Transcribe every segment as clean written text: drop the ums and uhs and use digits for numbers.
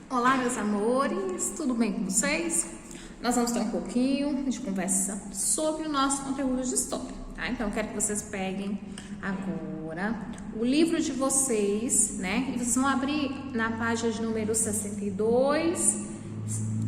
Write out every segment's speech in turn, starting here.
Olá, meus amores, tudo bem com vocês? Nós vamos ter um pouquinho de conversa sobre o nosso conteúdo de história, tá? Então, eu quero que vocês peguem agora o livro de vocês, né? E vocês vão abrir na página de número 62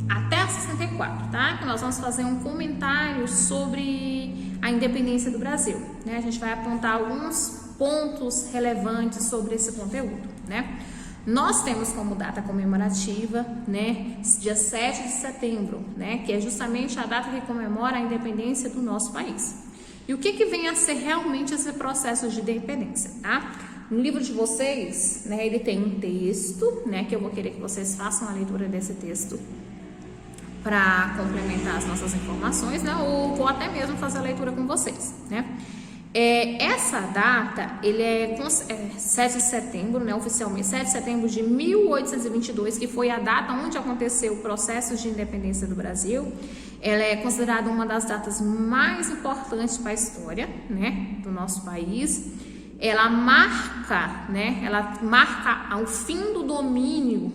até a 64, tá? Que nós vamos fazer um comentário sobre a independência do Brasil, né? A gente vai apontar alguns pontos relevantes sobre esse conteúdo, né? Nós temos como data comemorativa, né, dia 7 de setembro, né, que é justamente a data que comemora a independência do nosso país. E o que vem a ser realmente esse processo de independência, tá? No livro de vocês, né, ele tem um texto, né, que eu vou querer que vocês façam a leitura desse texto para complementar as nossas informações, né, ou vou até mesmo fazer a leitura com vocês, né? Essa data, ele é 7 de setembro, né, oficialmente 7 de setembro de 1822, que foi a data onde aconteceu o processo de independência do Brasil. Ela é considerada uma das datas mais importantes para a história, né, do nosso país. Ela marca o fim do domínio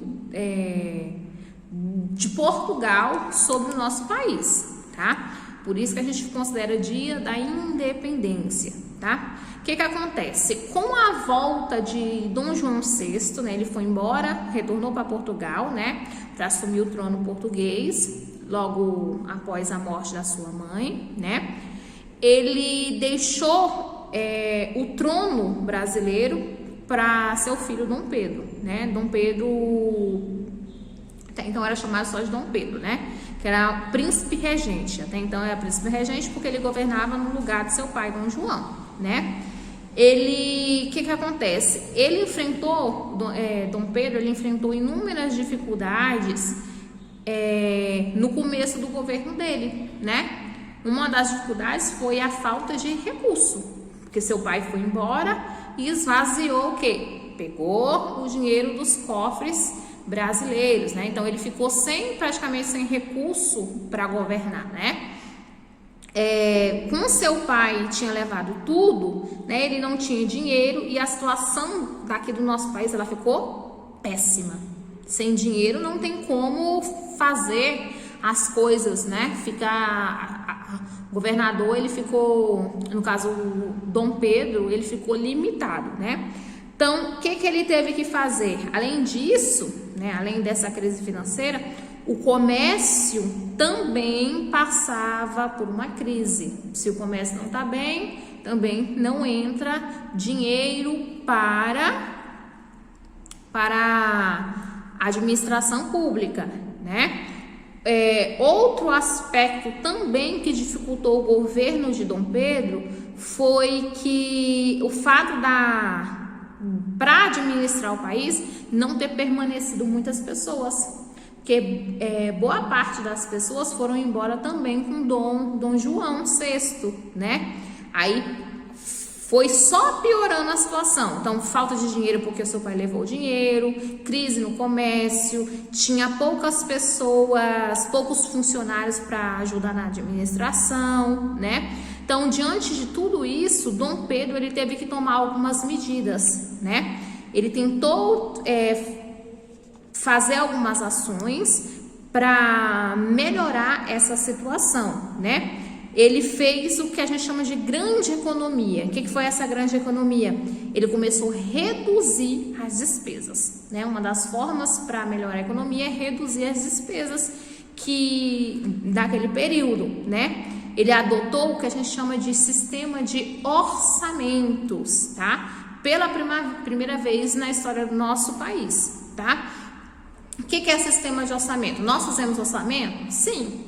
de Portugal sobre o nosso país, tá? Por isso que a gente considera o dia da independência, tá? O que acontece? Com a volta de Dom João VI, né, ele foi embora, retornou para Portugal, né, para assumir o trono português, logo após a morte da sua mãe, né? Ele deixou o trono brasileiro para seu filho Dom Pedro, né? Dom Pedro, até então era chamado só de Dom Pedro, né? Que era príncipe regente. Até então era príncipe regente porque ele governava no lugar de seu pai, Dom João, né? O que acontece? Ele enfrentou, Dom Pedro, ele enfrentou inúmeras dificuldades no começo do governo dele, né? Uma das dificuldades foi a falta de recurso, porque seu pai foi embora e esvaziou o quê? Pegou o dinheiro dos cofres brasileiros, né? Então ele ficou praticamente sem recurso para governar, né? Com seu pai tinha levado tudo, né? Ele não tinha dinheiro e a situação daqui do nosso país ela ficou péssima. Sem dinheiro não tem como fazer as coisas, né? O governador ele ficou, no caso o Dom Pedro, ele ficou limitado, né? Então, o que ele teve que fazer? Além disso, né, além dessa crise financeira, o comércio também passava por uma crise. Se o comércio não está bem, também não entra dinheiro para a administração pública, né? Outro aspecto também que dificultou o governo de Dom Pedro foi que o fato para administrar o país, não ter permanecido muitas pessoas, porque boa parte das pessoas foram embora também com Dom João VI, né? Aí foi só piorando a situação. Então, falta de dinheiro porque o seu pai levou o dinheiro, crise no comércio, tinha poucas pessoas, poucos funcionários para ajudar na administração, né? Então, diante de tudo isso, Dom Pedro ele teve que tomar algumas medidas, né? Ele tentou fazer algumas ações para melhorar essa situação, né? Ele fez o que a gente chama de grande economia. O que foi essa grande economia? Ele começou a reduzir as despesas, né? Uma das formas para melhorar a economia é reduzir as despesas daquele período, né? Ele adotou o que a gente chama de sistema de orçamentos, tá? Pela primeira vez na história do nosso país, tá? O que é sistema de orçamento? Nós fazemos orçamento? Sim.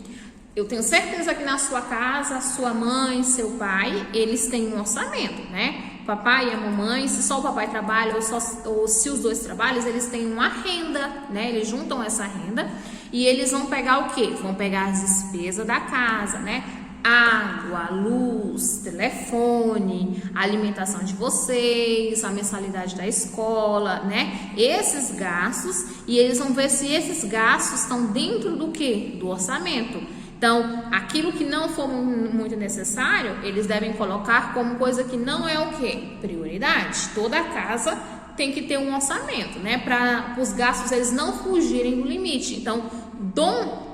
Eu tenho certeza que na sua casa, sua mãe, seu pai, eles têm um orçamento, né? O papai e a mamãe, se só o papai trabalha ou se os dois trabalham, eles têm uma renda, né? Eles juntam essa renda e eles vão pegar o quê? Vão pegar as despesas da casa, né? Água, luz, telefone, a alimentação de vocês, a mensalidade da escola, né? Esses gastos, e eles vão ver se esses gastos estão dentro do quê? Do orçamento. Então, aquilo que não for muito necessário, eles devem colocar como coisa que não é o quê? Prioridade. Toda casa tem que ter um orçamento, né, para os gastos eles não fugirem do limite. Então, Dom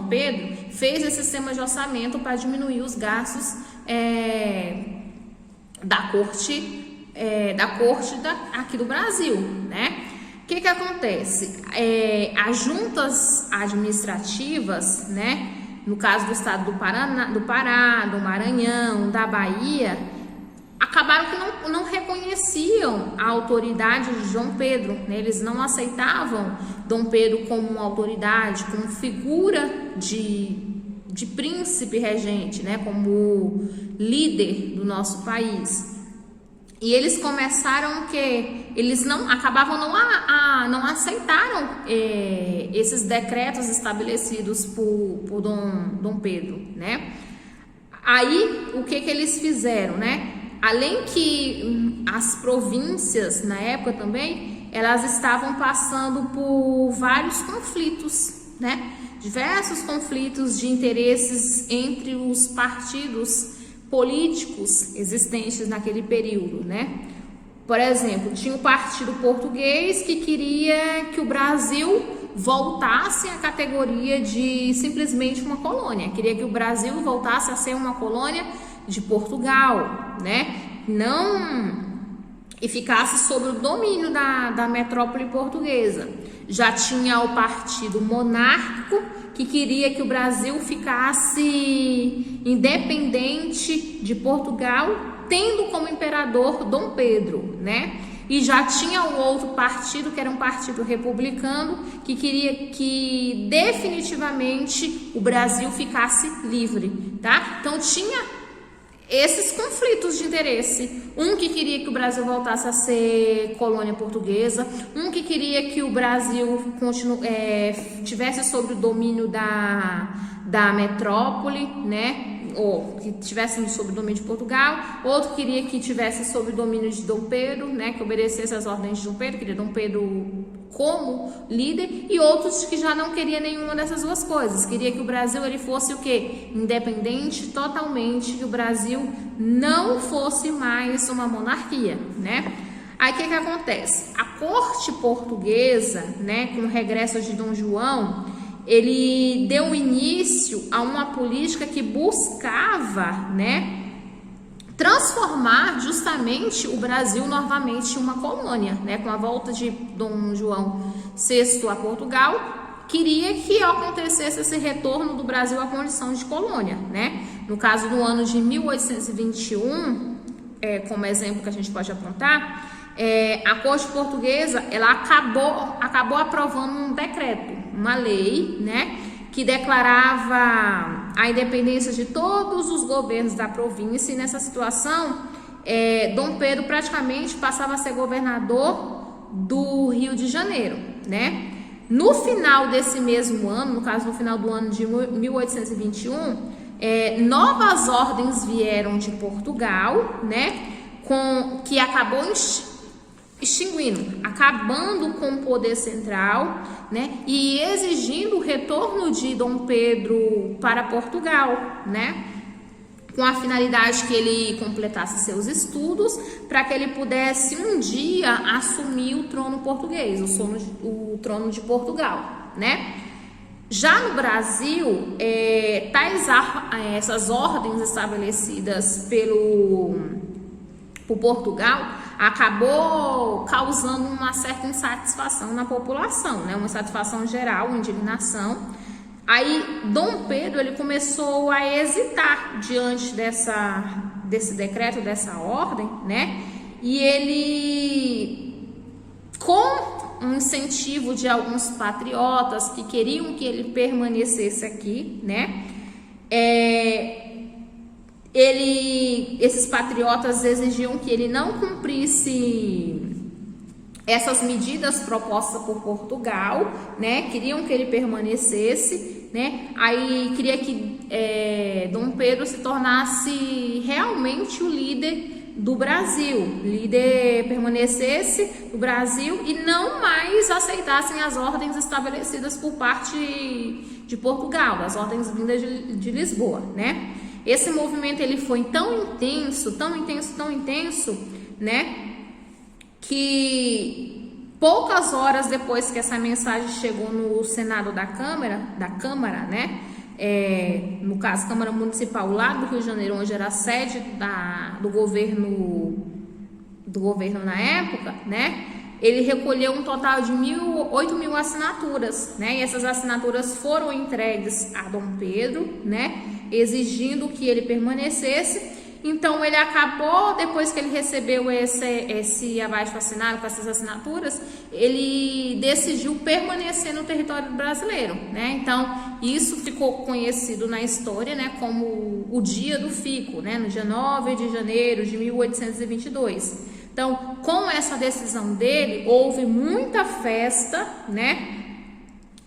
Pedro fez esse sistema de orçamento para diminuir os gastos da corte aqui do Brasil, né? O que acontece? As juntas administrativas, né, no caso do estado do Pará, do Maranhão, da Bahia, acabaram que não reconheciam a autoridade de Dom Pedro, né? Eles não aceitavam Dom Pedro como uma autoridade, como figura de príncipe regente, né? Como líder do nosso país. E eles começaram que eles não aceitaram esses decretos estabelecidos por Dom Pedro, né? Aí o que eles fizeram, né? Além que as províncias na época também elas estavam passando por vários conflitos, né? Diversos conflitos de interesses entre os partidos políticos existentes naquele período, né? Por exemplo, tinha o Partido Português que queria que o Brasil voltasse à categoria de simplesmente uma colônia, queria que o Brasil voltasse a ser uma colônia de Portugal, né? E ficasse sob o domínio da metrópole portuguesa. Já tinha o Partido Monárquico que queria que o Brasil ficasse independente de Portugal, tendo como imperador Dom Pedro, né? E já tinha o outro partido, que era um partido republicano, que queria que definitivamente o Brasil ficasse livre, tá? Então tinha esses conflitos de interesse, um que queria que o Brasil voltasse a ser colônia portuguesa, um que queria que o Brasil tivesse sob o domínio da metrópole, né, ou que tivesse sob o domínio de Portugal, outro queria que tivesse sob o domínio de Dom Pedro, né, que obedecesse às ordens de Dom Pedro, queria Dom Pedro como líder, e outros que já não queria nenhuma dessas duas coisas, queria que o Brasil ele fosse o quê? Independente totalmente, que o Brasil não fosse mais uma monarquia, né? Aí o que acontece? A corte portuguesa, né, com o regresso de Dom João, ele deu início a uma política que buscava, né, transformar justamente o Brasil novamente em uma colônia, né? Com a volta de Dom João VI a Portugal, queria que acontecesse esse retorno do Brasil à condição de colônia, né? No caso do ano de 1821, como exemplo que a gente pode apontar, a corte portuguesa ela acabou aprovando um decreto, uma lei, né, que declarava a independência de todos os governos da província, e nessa situação Dom Pedro praticamente passava a ser governador do Rio de Janeiro, né? No final desse mesmo ano, no caso no final do ano de 1821, novas ordens vieram de Portugal, né, que acabou acabando com o poder central, né, e exigindo o retorno de Dom Pedro para Portugal, né, com a finalidade que ele completasse seus estudos para que ele pudesse um dia assumir o trono português, o trono de Portugal, né? Já no Brasil, essas ordens estabelecidas por Portugal acabou causando uma certa insatisfação na população, né? Uma insatisfação geral, uma indignação. Aí Dom Pedro ele começou a hesitar diante desse decreto, dessa ordem, né? E ele, com um incentivo de alguns patriotas que queriam que ele permanecesse aqui, né? Esses patriotas exigiam que ele não cumprisse essas medidas propostas por Portugal, né? Queriam que ele permanecesse, né? Aí queria que Dom Pedro se tornasse realmente o líder do Brasil, permanecesse no Brasil e não mais aceitassem as ordens estabelecidas por parte de Portugal, as ordens vindas de Lisboa, né? Esse movimento ele foi tão intenso, né, que poucas horas depois que essa mensagem chegou no Senado da Câmara, né? No caso, Câmara Municipal lá do Rio de Janeiro, onde era a sede do governo na época, né? Ele recolheu um total de 8 mil assinaturas, né? E essas assinaturas foram entregues a Dom Pedro, né? Exigindo que ele permanecesse. Então, ele acabou, depois que ele recebeu esse abaixo-assinado com essas assinaturas, ele decidiu permanecer no território brasileiro, né? Então, isso ficou conhecido na história, né, como o Dia do Fico, né, no dia 9 de janeiro de 1822. Então, com essa decisão dele, houve muita festa, né?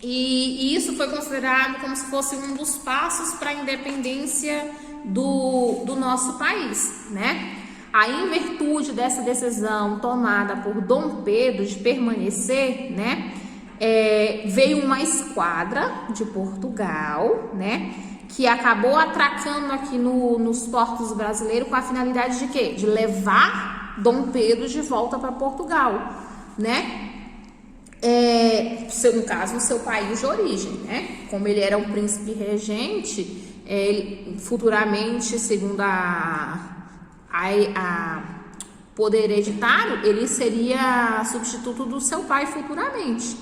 E isso foi considerado como se fosse um dos passos para a independência do nosso país, né? Aí, em virtude dessa decisão tomada por Dom Pedro de permanecer, né, veio uma esquadra de Portugal, né, que acabou atracando aqui nos portos brasileiros com a finalidade de quê? De levar Dom Pedro de volta para Portugal, né? No caso, no seu país de origem, né? Como ele era um príncipe regente, futuramente, segundo a poder hereditário, ele seria substituto do seu pai futuramente,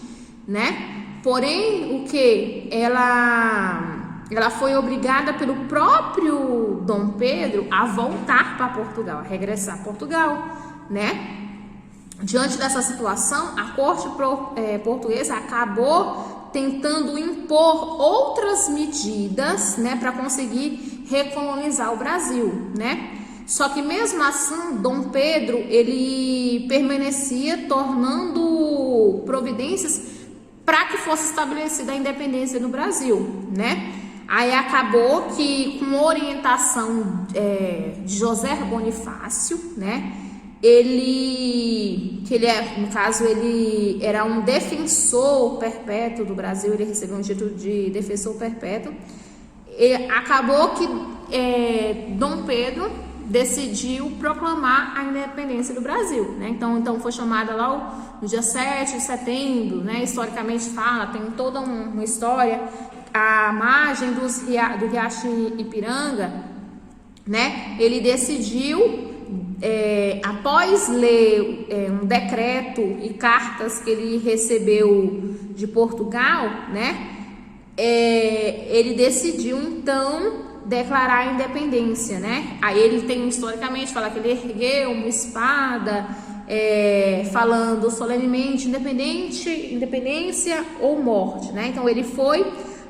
né? Porém, ela foi obrigada pelo próprio Dom Pedro a voltar para Portugal, a regressar a Portugal, né? Diante dessa situação, a corte portuguesa acabou tentando impor outras medidas, né, para conseguir recolonizar o Brasil, né? Só que mesmo assim, Dom Pedro, ele permanecia tomando providências para que fosse estabelecida a independência no Brasil, né? Aí acabou que, com orientação de José Bonifácio, né, ele era um defensor perpétuo do Brasil, ele recebeu um título de defensor perpétuo. Acabou que Dom Pedro decidiu proclamar a independência do Brasil, né? Então foi chamada lá no dia 7 de setembro, né? Historicamente fala, tem toda uma história, a margem do Riacho Ipiranga, né? Ele decidiu, após ler um decreto e cartas que ele recebeu de Portugal, né? Ele decidiu então declarar a independência, né? Aí ele tem historicamente fala que ele ergueu uma espada, falando solenemente independência ou morte, né? Então ele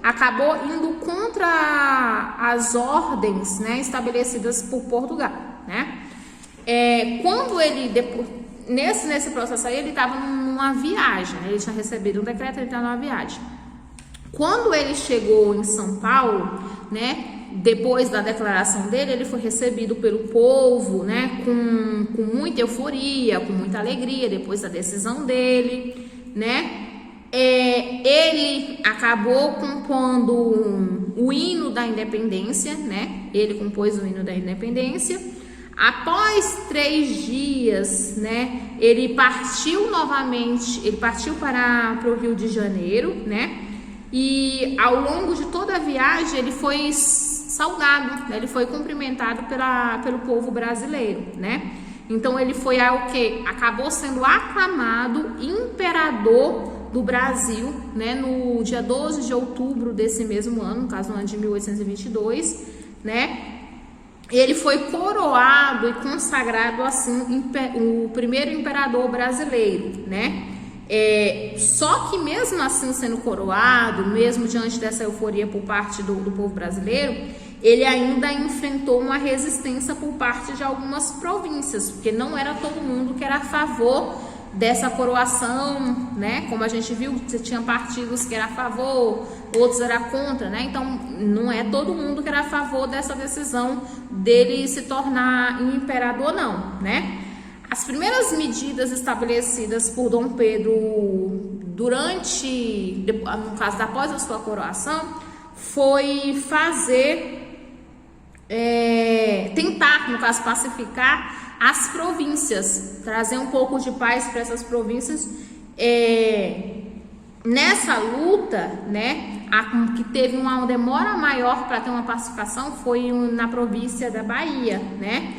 acabou indo contra as ordens, né, estabelecidas por Portugal, né? Quando ele nesse processo aí, ele estava numa viagem, né? Ele tinha recebido um decreto, ele estava numa viagem. Quando ele chegou em São Paulo, né, depois da declaração dele, ele foi recebido pelo povo, né, com muita euforia, com muita alegria, depois da decisão dele, né? Ele acabou compondo o hino da independência, né? Ele compôs o hino da independência. Após 3 dias, né, ele partiu novamente, ele partiu para o Rio de Janeiro, né? E ao longo de toda a viagem ele foi saudado, né? Ele foi cumprimentado pelo povo brasileiro, né? Então ele foi acabou sendo aclamado imperador do Brasil, né, no dia 12 de outubro desse mesmo ano, no caso no ano de 1822, né? Ele foi coroado e consagrado assim o primeiro imperador brasileiro, né? Só que mesmo assim sendo coroado, mesmo diante dessa euforia por parte do povo brasileiro, ele ainda enfrentou uma resistência por parte de algumas províncias, porque não era todo mundo que era a favor dessa coroação, né? Como a gente viu, você tinha partidos que eram a favor, outros eram contra, né? Então, não é todo mundo que era a favor dessa decisão dele se tornar um imperador, não, né? As primeiras medidas estabelecidas por Dom Pedro no caso, após a sua coroação, foi tentar, no caso, pacificar as províncias, trazer um pouco de paz para essas províncias. Nessa luta, né, a que teve uma demora maior para ter uma pacificação foi na província da Bahia, né,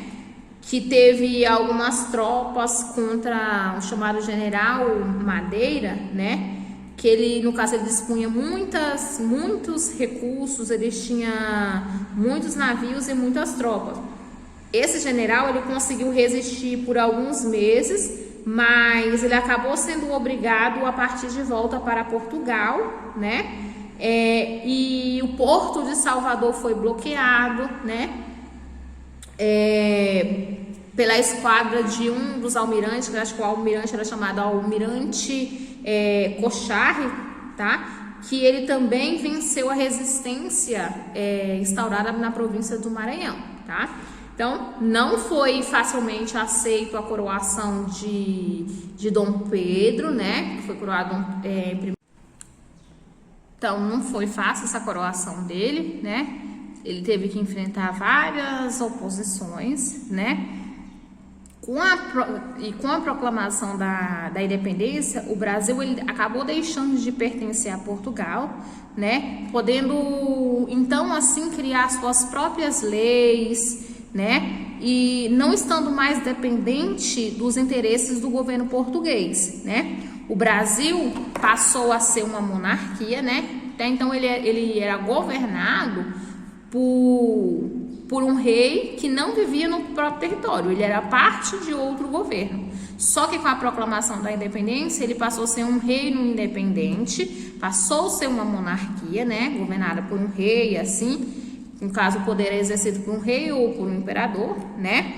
que teve algumas tropas contra o chamado General Madeira, né, que ele, no caso, ele dispunha muitos recursos, ele tinha muitos navios e muitas tropas. Esse general, ele conseguiu resistir por alguns meses, mas ele acabou sendo obrigado a partir de volta para Portugal, né? E o porto de Salvador foi bloqueado, né? Pela esquadra de um dos almirantes, que eu acho que o almirante era chamado Almirante Cocharre, tá? Que ele também venceu a resistência instaurada na província do Maranhão, tá? Então, não foi facilmente aceito a coroação de Dom Pedro, né? Que foi coroado primeiro. Então, não foi fácil essa coroação dele, né? Ele teve que enfrentar várias oposições, né? Com a proclamação da independência, o Brasil ele acabou deixando de pertencer a Portugal, né? Podendo, então, assim, criar suas próprias leis, né? E não estando mais dependente dos interesses do governo português, né? O Brasil passou a ser uma monarquia, né? Até então ele era governado por um rei que não vivia no próprio território, ele era parte de outro governo. Só que com a proclamação da independência, ele passou a ser um reino independente, passou a ser uma monarquia, né? Governada por um rei, assim. No caso, o poder é exercido por um rei ou por um imperador, né?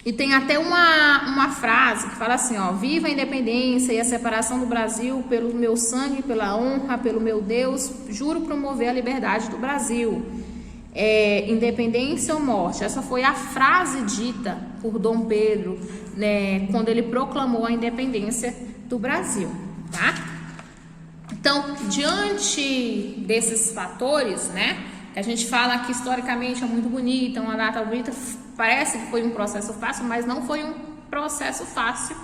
E tem até uma frase que fala assim, ó: viva a independência e a separação do Brasil, pelo meu sangue, pela honra, pelo meu Deus, juro promover a liberdade do Brasil. Independência ou morte. Essa foi a frase dita por Dom Pedro, né, quando ele proclamou a independência do Brasil, tá? Então, diante desses fatores, né, a gente fala que historicamente é muito bonita, uma data bonita, parece que foi um processo fácil, mas não foi um processo fácil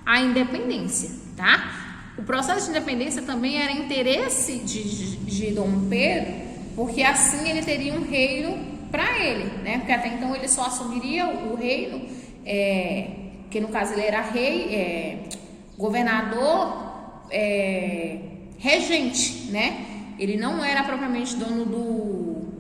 a independência, tá? O processo de independência também era interesse de Dom Pedro, porque assim ele teria um reino para ele, né? Porque até então ele só assumiria o reino, que no caso ele era rei, governador, regente, né? Ele não era propriamente dono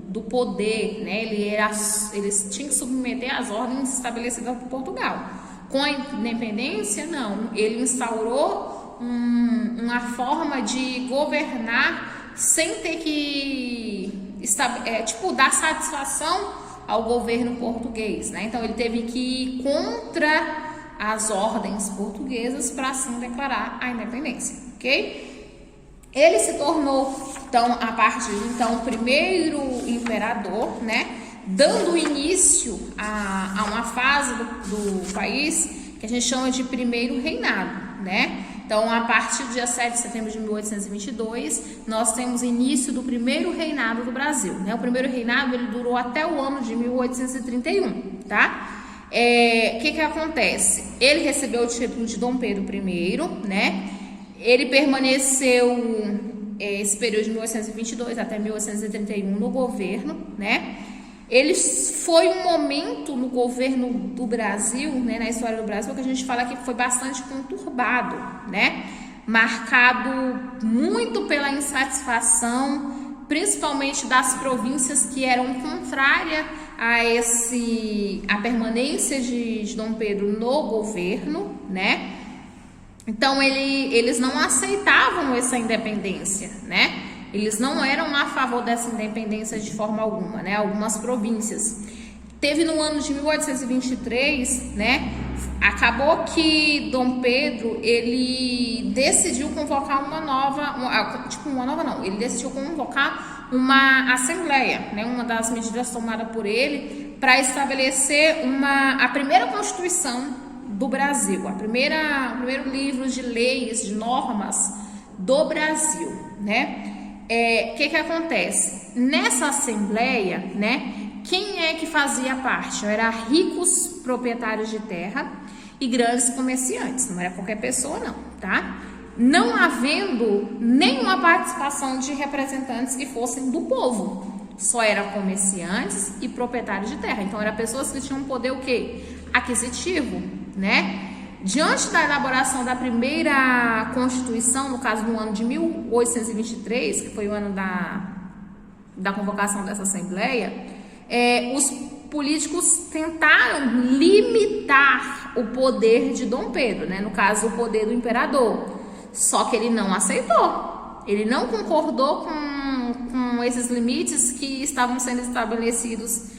do poder, né? Eles tinham que submeter às ordens estabelecidas por Portugal. Com a independência, não. Ele instaurou uma forma de governar sem ter que dar satisfação ao governo português, né? Então ele teve que ir contra as ordens portuguesas para assim declarar a independência, ok? Ele se tornou, então, a partir de então, o primeiro imperador, né? Dando início a uma fase do país que a gente chama de primeiro reinado, né? Então, a partir do dia 7 de setembro de 1822, nós temos início do primeiro reinado do Brasil, né? O primeiro reinado, ele durou até o ano de 1831, tá? Que acontece? Ele recebeu o título de Dom Pedro I, né? Ele permaneceu esse período de 1822 até 1831 no governo, né? Ele foi um momento no governo do Brasil, né, na história do Brasil, que a gente fala que foi bastante conturbado, né? Marcado muito pela insatisfação, principalmente das províncias que eram contrárias a permanência de Dom Pedro no governo, né? Então eles não aceitavam essa independência, né? Eles não eram a favor dessa independência de forma alguma, né? Algumas províncias. Teve no ano de 1823, né? Acabou que Dom Pedro, ele decidiu convocar ele decidiu convocar uma assembleia, né? Uma das medidas tomadas por ele para estabelecer a primeira Constituição do Brasil, o primeiro livro de leis, de normas do Brasil, né? Que acontece? Nessa assembleia, né, Quem é que fazia parte? Era ricos proprietários de terra e grandes comerciantes, não era qualquer pessoa não, tá? Não havendo nenhuma participação de representantes que fossem do povo, só eram comerciantes e proprietários de terra. Então eram pessoas que tinham um poder o quê? Aquisitivo, né? Diante da elaboração da primeira Constituição, no caso no ano de 1823, que foi o ano da convocação dessa Assembleia, os políticos tentaram limitar o poder de Dom Pedro, né? No caso, o poder do imperador. Só que ele não aceitou, ele não concordou com esses limites que estavam sendo estabelecidos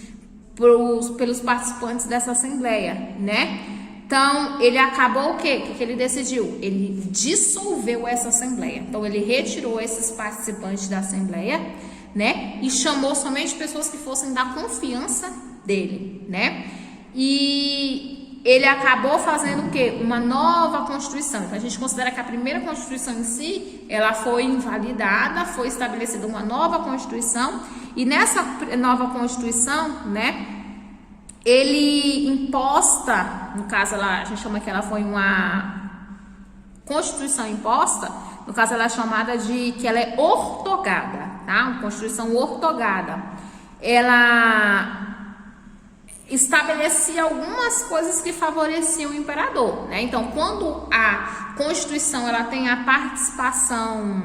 pelos participantes dessa Assembleia, né? Então, ele acabou o quê? O que ele decidiu? Ele dissolveu essa Assembleia. Então, ele retirou esses participantes da Assembleia, né? E chamou somente pessoas que fossem da confiança dele, né? E ele acabou fazendo o quê? Uma nova Constituição. Então, a gente considera que a primeira Constituição em si, ela foi invalidada, foi estabelecida uma nova Constituição. E nessa nova Constituição, né? Ele imposta, no caso a gente chama que ela foi uma Constituição imposta, no caso ela é chamada de que ela é ortogada, tá? Uma Constituição ortogada. Ela estabelecia algumas coisas que favoreciam o imperador, né? Então, quando a Constituição ela tem a participação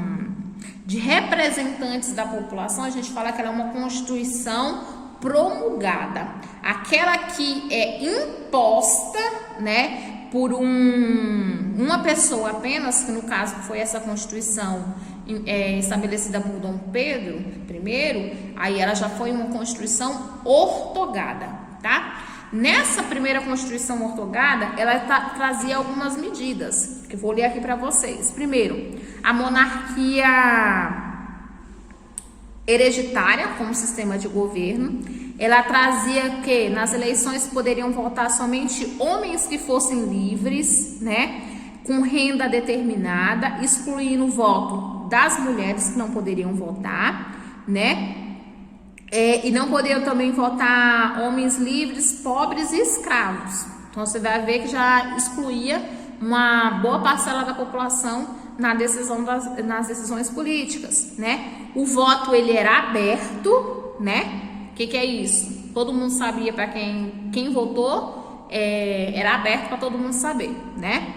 de representantes da população, a gente fala que ela é uma Constituição promulgada, aquela que é imposta, né, por uma pessoa apenas, que no caso foi essa Constituição estabelecida por Dom Pedro I, aí ela já foi uma Constituição ortogada, tá? Nessa primeira Constituição ortogada, ela trazia algumas medidas, que eu vou ler aqui para vocês. Primeiro, a monarquia hereditária como sistema de governo. Ela trazia que nas eleições poderiam votar somente homens que fossem livres, né, com renda determinada, excluindo o voto das mulheres que não poderiam votar, né, e não poderiam também votar homens livres, pobres e escravos. Então você vai ver que já excluía uma boa parcela da população nas decisões políticas, né? O voto ele era aberto, né? O que é isso? Todo mundo sabia para quem votou, era aberto para todo mundo saber, né?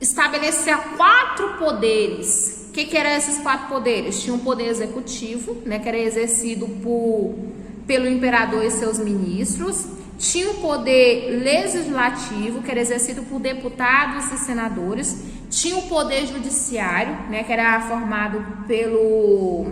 Estabelecia 4 poderes. O que eram esses 4 poderes? Tinha um poder executivo, né? Que era exercido pelo imperador e seus ministros. Tinha o poder legislativo, que era exercido por deputados e senadores. Tinha o poder judiciário, né, que era formado pelo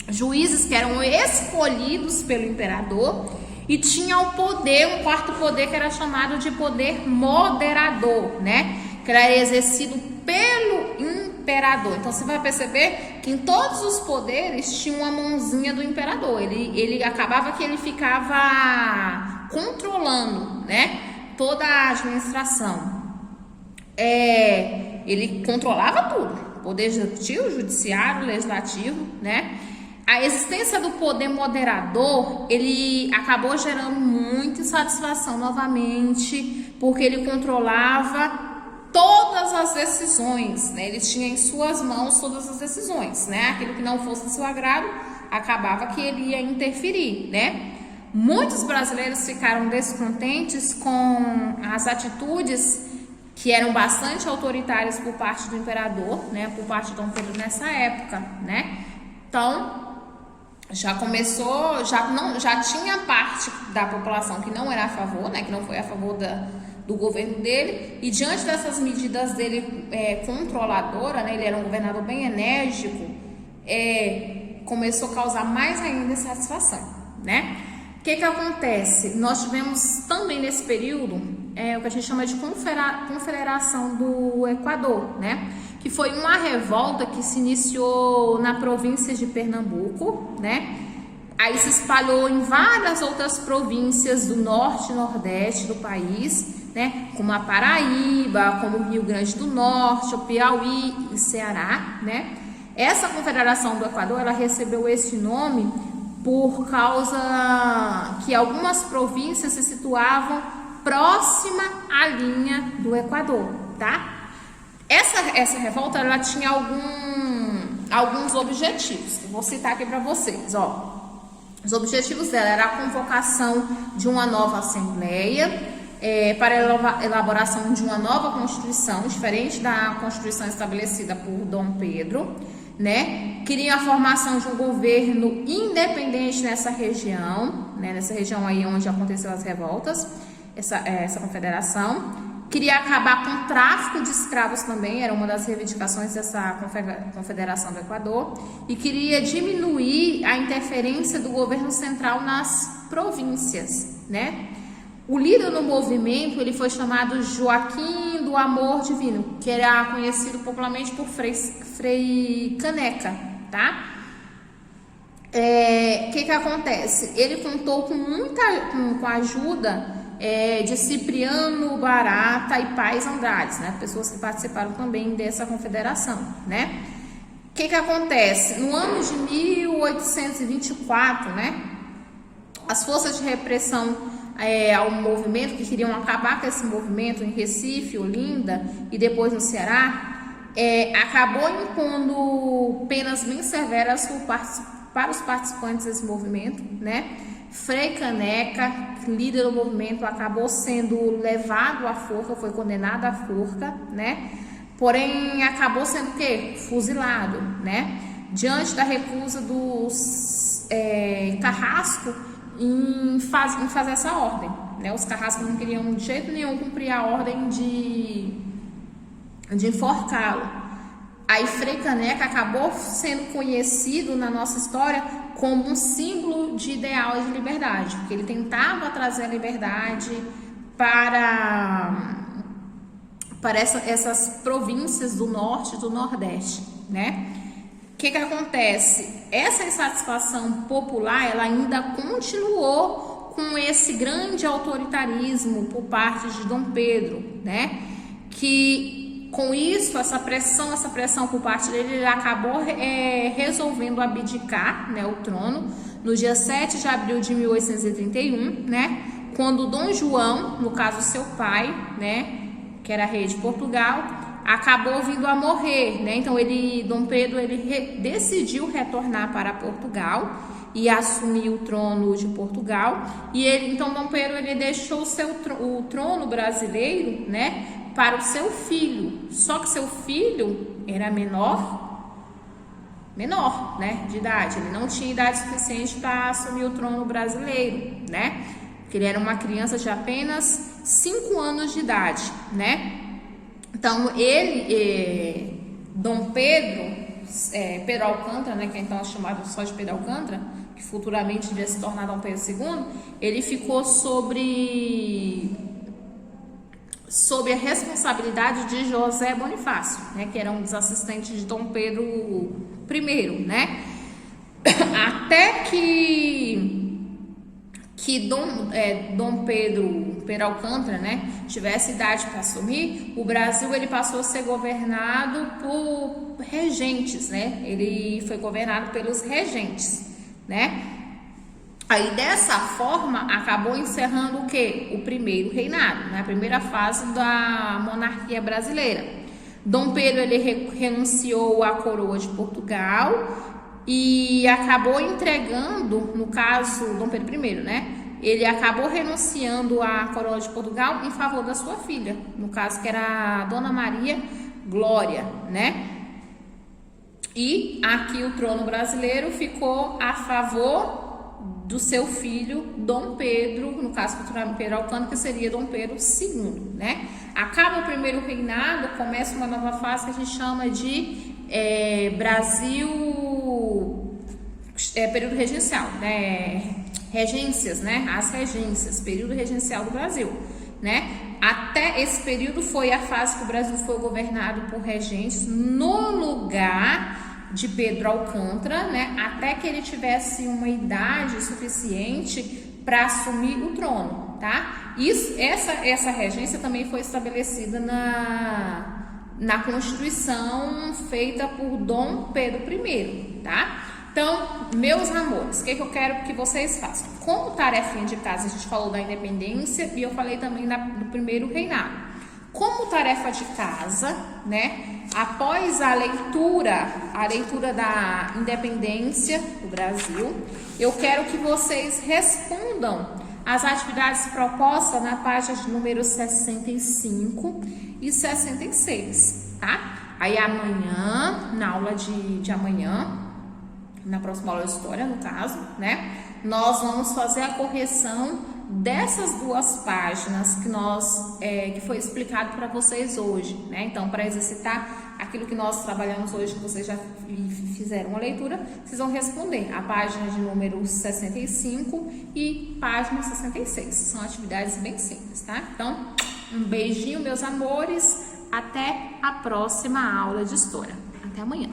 juízes que eram escolhidos pelo imperador. E tinha o poder, um quarto poder, que era chamado de poder moderador, né, que era exercido pelo imperador. Então você vai perceber que em todos os poderes tinha uma mãozinha do imperador. Ele acabava que ele ficava controlando, né, toda a administração. Ele controlava tudo, poder executivo, judiciário, legislativo, né? A existência do poder moderador, ele acabou gerando muita insatisfação novamente, porque ele controlava todas as decisões, né? Ele tinha em suas mãos todas as decisões, né? Aquilo que não fosse do seu agrado, acabava que ele ia interferir, né? Muitos brasileiros ficaram descontentes com as atitudes que eram bastante autoritárias por parte do imperador, né? Por parte de Dom Pedro nessa época, né? Então, já começou, já tinha parte da população que não era a favor, né? Que não foi a favor do governo dele, e diante dessas medidas dele controladora, né? Ele era um governador bem enérgico, começou a causar mais ainda insatisfação, né? O que acontece? Nós tivemos também nesse período o que a gente chama de Confederação do Equador, né? Que foi uma revolta que se iniciou na província de Pernambuco, né? Aí se espalhou em várias outras províncias do norte e nordeste do país, né? Como a Paraíba, como o Rio Grande do Norte, o Piauí e Ceará, né? Essa Confederação do Equador, ela recebeu esse nome por causa que algumas províncias se situavam próxima à linha do Equador, tá? Essa revolta, ela tinha alguns objetivos, que eu vou citar aqui para vocês, ó. Os objetivos dela era a convocação de uma nova assembleia, para a elaboração de uma nova Constituição, diferente da Constituição estabelecida por Dom Pedro, né? Queria a formação de um governo independente nessa região, né? Nessa região aí onde aconteceram as revoltas, essa confederação. Queria acabar com o tráfico de escravos também, era uma das reivindicações dessa confederação do Equador, e queria diminuir a interferência do governo central nas províncias, né? O líder do movimento, ele foi chamado Joaquim do Amor Divino, que era conhecido popularmente por Frei Caneca, tá? Que acontece? Ele contou com a ajuda de Cipriano Barata e Pais Andrades, né? Pessoas que participaram também dessa confederação, né? O que acontece? No ano de 1824, né? As forças de repressão ao movimento, que queriam acabar com esse movimento em Recife, Olinda e depois no Ceará, acabou impondo penas bem severas para os participantes desse movimento, né? Frei Caneca, líder do movimento, acabou sendo levado à forca, foi condenado à forca, né? Porém, acabou sendo o quê? Fuzilado, né? Diante da recusa dos Carrasco em fazer essa ordem, né? Os carrascos não queriam de jeito nenhum cumprir a ordem de enforcá-lo. Aí Frei Caneca acabou sendo conhecido na nossa história como um símbolo de ideal de liberdade, porque ele tentava trazer a liberdade para essas províncias do norte e do nordeste, né? O que acontece? Essa insatisfação popular, ela ainda continuou com esse grande autoritarismo por parte de Dom Pedro, né? Que com isso, essa pressão por parte dele, ele acabou resolvendo abdicar, né, o trono no dia 7 de abril de 1831, né? Quando Dom João, no caso seu pai, né, que era rei de Portugal, acabou vindo a morrer, né? Então Dom Pedro, ele decidiu retornar para Portugal e assumir o trono de Portugal. E então Dom Pedro, ele deixou o trono brasileiro, né, para o seu filho. Só que seu filho era menor, né, de idade. Ele não tinha idade suficiente para assumir o trono brasileiro, né? Porque ele era uma criança de apenas 5 anos de idade, né? Então, Dom Pedro, Pedro Alcântara, né, que é então chamado só de Pedro Alcântara, que futuramente iria se tornar Dom Pedro II, ele ficou sobre a responsabilidade de José Bonifácio, né, que era um dos assistentes de Dom Pedro I, né? Até que Dom Pedro Alcântara, né, tivesse idade para assumir, o Brasil, ele passou a ser governado por regentes, né? Ele foi governado pelos regentes, né? Aí dessa forma acabou encerrando o quê? O primeiro reinado, né? A primeira fase da monarquia brasileira. Dom Pedro, ele renunciou à coroa de Portugal e acabou entregando, no caso, Dom Pedro I, né? Ele acabou renunciando à coroa de Portugal em favor da sua filha, no caso que era a Dona Maria Glória, né? E aqui o trono brasileiro ficou a favor do seu filho Dom Pedro, no caso Pedro Alcântara, que seria Dom Pedro II, né? Acaba o primeiro reinado, começa uma nova fase que a gente chama de período regencial, né? Regências, né? As regências, período regencial do Brasil, né? Até esse período foi a fase que o Brasil foi governado por regentes no lugar de Pedro Alcântara, né? Até que ele tivesse uma idade suficiente para assumir o trono, tá? Essa regência também foi estabelecida na Constituição feita por Dom Pedro I, tá? Então, meus amores, o que eu quero que vocês façam? Como tarefinha de casa, a gente falou da independência e eu falei também do primeiro reinado. Como tarefa de casa, né? Após a leitura da independência do Brasil, eu quero que vocês respondam as atividades propostas na página de número 65 e 66, tá? Aí amanhã, na aula de amanhã, na próxima aula de história, no caso, né? Nós vamos fazer a correção dessas duas páginas que foi explicado para vocês hoje, né? Então, para exercitar aquilo que nós trabalhamos hoje, que vocês já fizeram a leitura, vocês vão responder a página de número 65 e página 66. São atividades bem simples, tá? Então, um beijinho, meus amores. Até a próxima aula de história. Até amanhã.